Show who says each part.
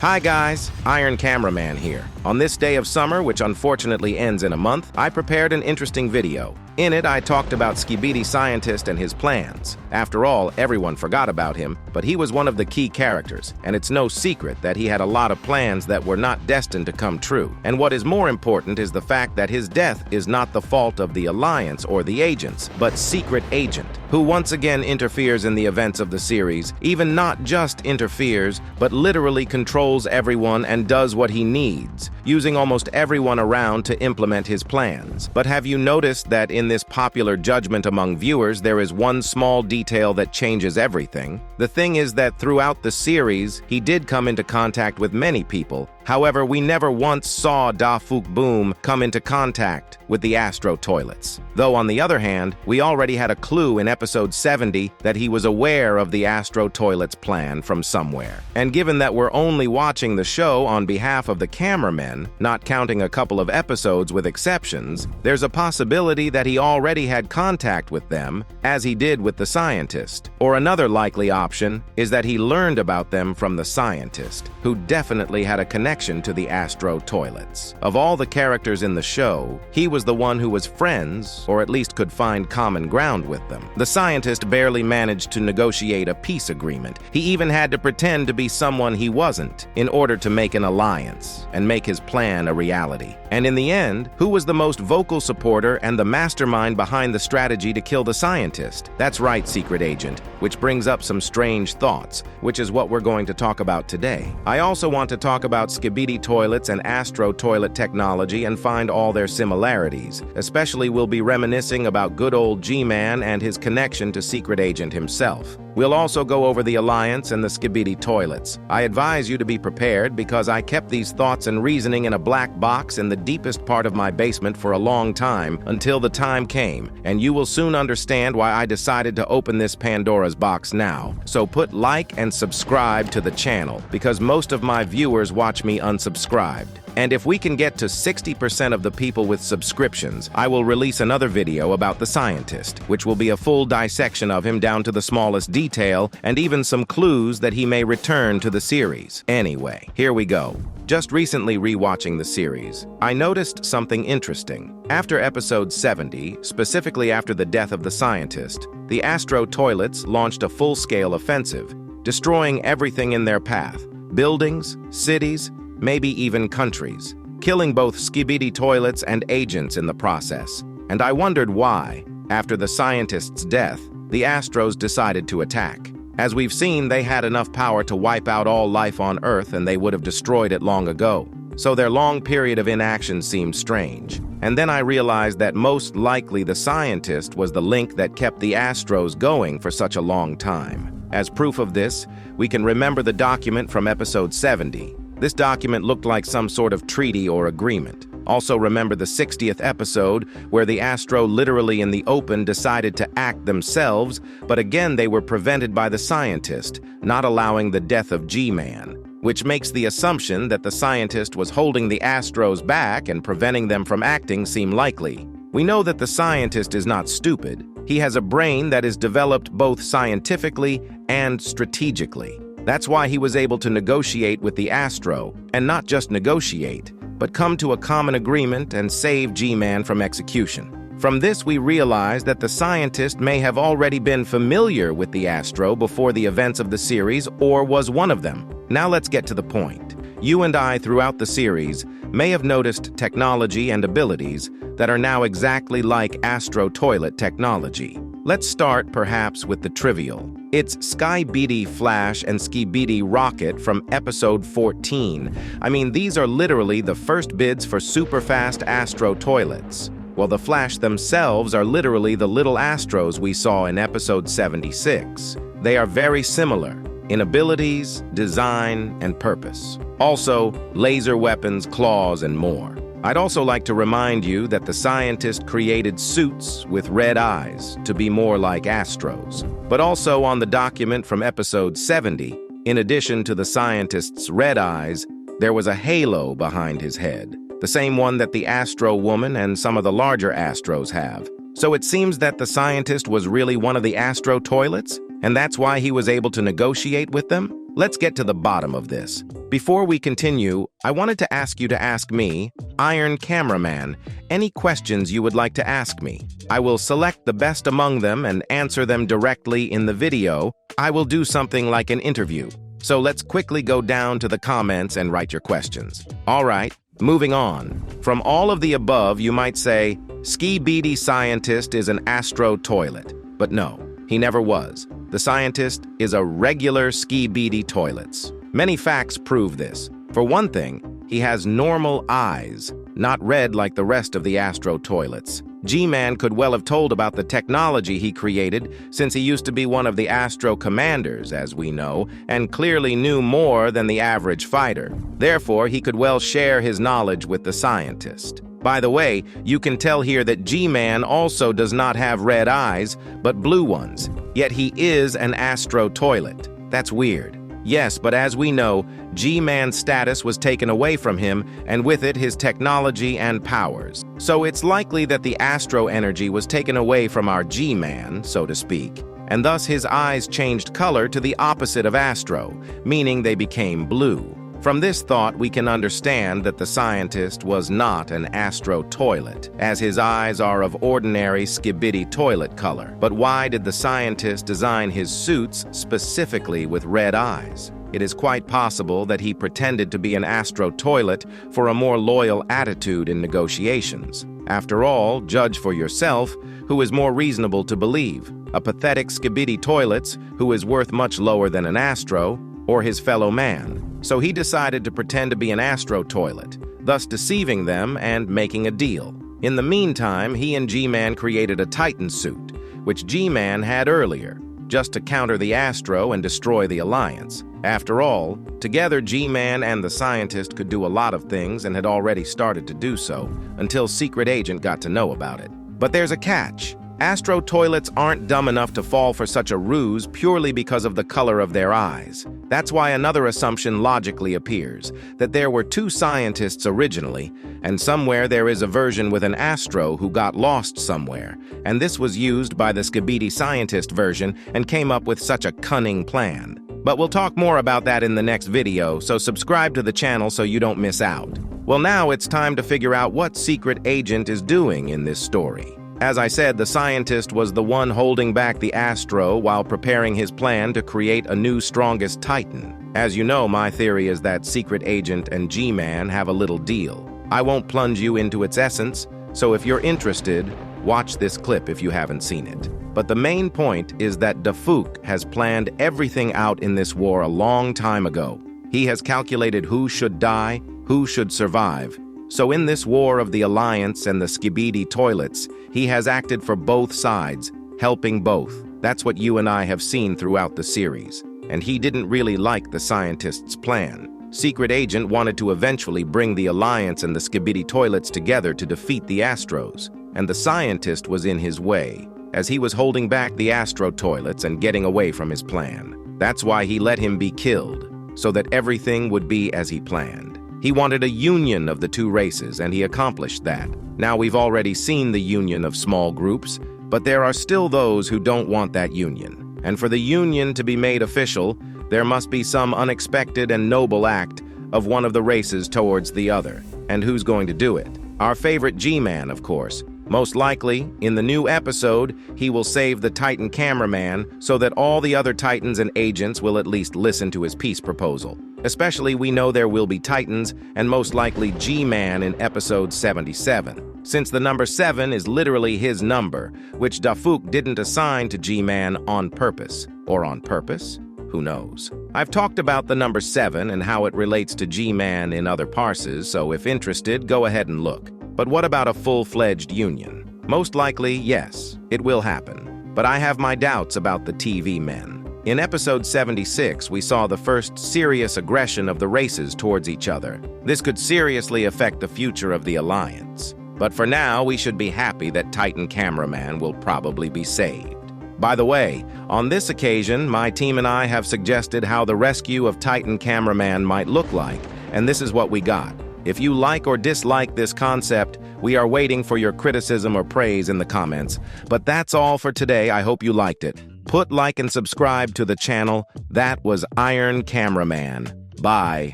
Speaker 1: Hi guys, Iron Cameraman here. On this day of summer, which unfortunately ends in a month, I prepared an interesting video. In it, I talked about Skibidi Scientist and his plans. After all, everyone forgot about him, but he was one of the key characters, and it's no secret that he had a lot of plans that were not destined to come true. And what is more important is the fact that his death is not the fault of the Alliance or the agents, but Secret Agent, who once again interferes in the events of the series, even not just interferes, but literally controls everyone and does what he needs, using almost everyone around to implement his plans. But have you noticed that in this popular judgment among viewers, there is one small detail that changes everything? The thing is that throughout the series, he did come into contact with many people. However, we never once saw Debunking come into contact with the Astro toilets. Though on the other hand, we already had a clue in episode 70 that he was aware of the Astro toilets plan from somewhere. And given that we're only watching the show on behalf of the cameramen, not counting a couple of episodes with exceptions, there's a possibility that he already had contact with them, as he did with the scientist. Or another likely option is that he learned about them from the scientist, who definitely had a connection to the Astro toilets. Of all the characters in the show, he was the one who was friends, or at least could find common ground with them. The scientist barely managed to negotiate a peace agreement. He even had to pretend to be someone he wasn't in order to make an alliance and make his plan a reality. And in the end, who was the most vocal supporter and the mastermind behind the strategy to kill the scientist? That's right, Secret Agent, which brings up some strange thoughts, which is what we're going to talk about today. I also want to talk about Skibidi Toilets and Astro toilet technology and find all their similarities. Especially we'll be reminiscing about good old G-Man and his connection to Secret Agent himself. We'll also go over the Alliance and the Skibidi Toilets. I advise you to be prepared because I kept these thoughts and reasoning in a black box in the deepest part of my basement for a long time until the time came, and you will soon understand why I decided to open this Pandora's box now. So put like and subscribe to the channel because most of my viewers watch me unsubscribed. And if we can get to 60% of the people with subscriptions, I will release another video about the scientist, which will be a full dissection of him down to the smallest detail and even some clues that he may return to the series. Anyway, here we go. Just recently rewatching the series, I noticed something interesting. After episode 70, specifically after the death of the scientist, the Astro toilets launched a full-scale offensive, destroying everything in their path: buildings, cities, maybe even countries, killing both Skibidi Toilets and agents in the process. And I wondered why, after the scientist's death, the Astros decided to attack. As we've seen, they had enough power to wipe out all life on Earth and they would have destroyed it long ago. So their long period of inaction seemed strange. And then I realized that most likely the scientist was the link that kept the Astros going for such a long time. As proof of this, we can remember the document from episode 70. This document looked like some sort of treaty or agreement. Also remember the 60th episode where the Astro literally in the open decided to act themselves, but again they were prevented by the scientist, not allowing the death of G-Man, which makes the assumption that the scientist was holding the Astros back and preventing them from acting seem likely. We know that the scientist is not stupid. He has a brain that is developed both scientifically and strategically. That's why he was able to negotiate with the Astro, and not just negotiate, but come to a common agreement and save G-Man from execution. From this, we realize that the scientist may have already been familiar with the Astro before the events of the series, or was one of them. Now let's get to the point. You and I, throughout the series, may have noticed technology and abilities that are now exactly like Astro toilet technology. Let's start, perhaps, with the trivial. It's Skibidi Flash and Skibidi Rocket from episode 14. I mean, these are literally the first bids for super-fast Astro toilets, while the Flash themselves are literally the little Astros we saw in episode 76. They are very similar in abilities, design, and purpose. Also, laser weapons, claws, and more. I'd also like to remind you that the scientist created suits with red eyes to be more like Astros. But also on the document from episode 70, in addition to the scientist's red eyes, there was a halo behind his head, the same one that the Astro woman and some of the larger Astros have. So it seems that the scientist was really one of the Astro toilets, and that's why he was able to negotiate with them? let's get to the bottom of this. Before we continue, I wanted to ask you to ask me, Iron Cameraman, any questions you would like to ask me. I will select the best among them and answer them directly in the video. I will do something like an interview. So let's quickly go down to the comments and write your questions. All right, moving on. From all of the above, you might say, Skibidi Scientist is an Astro Toilet. But no, he never was. The scientist is a regular Skibidi Toilets. Many facts prove this. For one thing, he has normal eyes, not red like the rest of the Astro Toilets. G-Man could well have told about the technology he created, since he used to be one of the Astro commanders, as we know, and clearly knew more than the average fighter. Therefore, he could well share his knowledge with the scientist. By the way, you can tell here that G-Man also does not have red eyes, but blue ones. Yet he is an Astro Toilet. That's weird. Yes, but as we know, G-Man's status was taken away from him, and with it his technology and powers. So it's likely that the Astro energy was taken away from our G-Man, so to speak, and thus his eyes changed color to the opposite of Astro, meaning they became blue. From this thought, we can understand that the scientist was not an Astro Toilet, as his eyes are of ordinary Skibidi Toilet color. But why did the scientist design his suits specifically with red eyes? It is quite possible that he pretended to be an Astro Toilet for a more loyal attitude in negotiations. After all, judge for yourself who is more reasonable to believe, a pathetic Skibidi Toilets who is worth much lower than an Astro, or his fellow man. So he decided to pretend to be an Astro Toilet, thus deceiving them and making a deal. In the meantime, he and G-Man created a Titan suit, which G-Man had earlier, just to counter the Astro and destroy the Alliance. After all, together G-Man and the scientist could do a lot of things and had already started to do so, until Secret Agent got to know about it. But there's a catch. Astro Toilets aren't dumb enough to fall for such a ruse purely because of the color of their eyes. That's why another assumption logically appears, that there were two scientists originally, and somewhere there is a version with an Astro who got lost somewhere, and this was used by the Skibidi Scientist version and came up with such a cunning plan. But we'll talk more about that in the next video, so subscribe to the channel so you don't miss out. Well, now it's time to figure out what Secret Agent is doing in this story. As I said, the scientist was the one holding back the Astro while preparing his plan to create a new strongest Titan. As you know, my theory is that Secret Agent and G-Man have a little deal. I won't plunge you into its essence, so if you're interested, watch this clip if you haven't seen it. But the main point is that Debunking has planned everything out in this war a long time ago. He has calculated who should die, who should survive. So in this war of the Alliance and the Skibidi Toilets, he has acted for both sides, helping both. That's what you and I have seen throughout the series. And he didn't really like the scientist's plan. Secret Agent wanted to eventually bring the Alliance and the Skibidi Toilets together to defeat the Astros. And the scientist was in his way, as he was holding back the Astro Toilets and getting away from his plan. That's why he let him be killed, so that everything would be as he planned. He wanted a union of the two races, and he accomplished that. Now we've already seen the union of small groups, but there are still those who don't want that union. And for the union to be made official, there must be some unexpected and noble act of one of the races towards the other. And who's going to do it? Our favorite G-Man, of course. Most likely, in the new episode, he will save the Titan Cameraman so that all the other Titans and agents will at least listen to his peace proposal. Especially, we know there will be Titans, and most likely G-Man in episode 77. Since the number 7 is literally his number, which Debunking didn't assign to G-Man on purpose. Or on purpose? Who knows? I've talked about the number 7 and how it relates to G-Man in other parses, so if interested, go ahead and look. But what about a full-fledged union? Most likely, yes, it will happen. But I have my doubts about the TV men. In episode 76, we saw the first serious aggression of the races towards each other. This could seriously affect the future of the Alliance. But for now, we should be happy that Titan Cameraman will probably be saved. By the way, on this occasion, my team and I have suggested how the rescue of Titan Cameraman might look like, and this is what we got. If you like or dislike this concept, we are waiting for your criticism or praise in the comments. But that's all for today. I hope you liked it. Put like and subscribe to the channel. That was Iron Cameraman. Bye.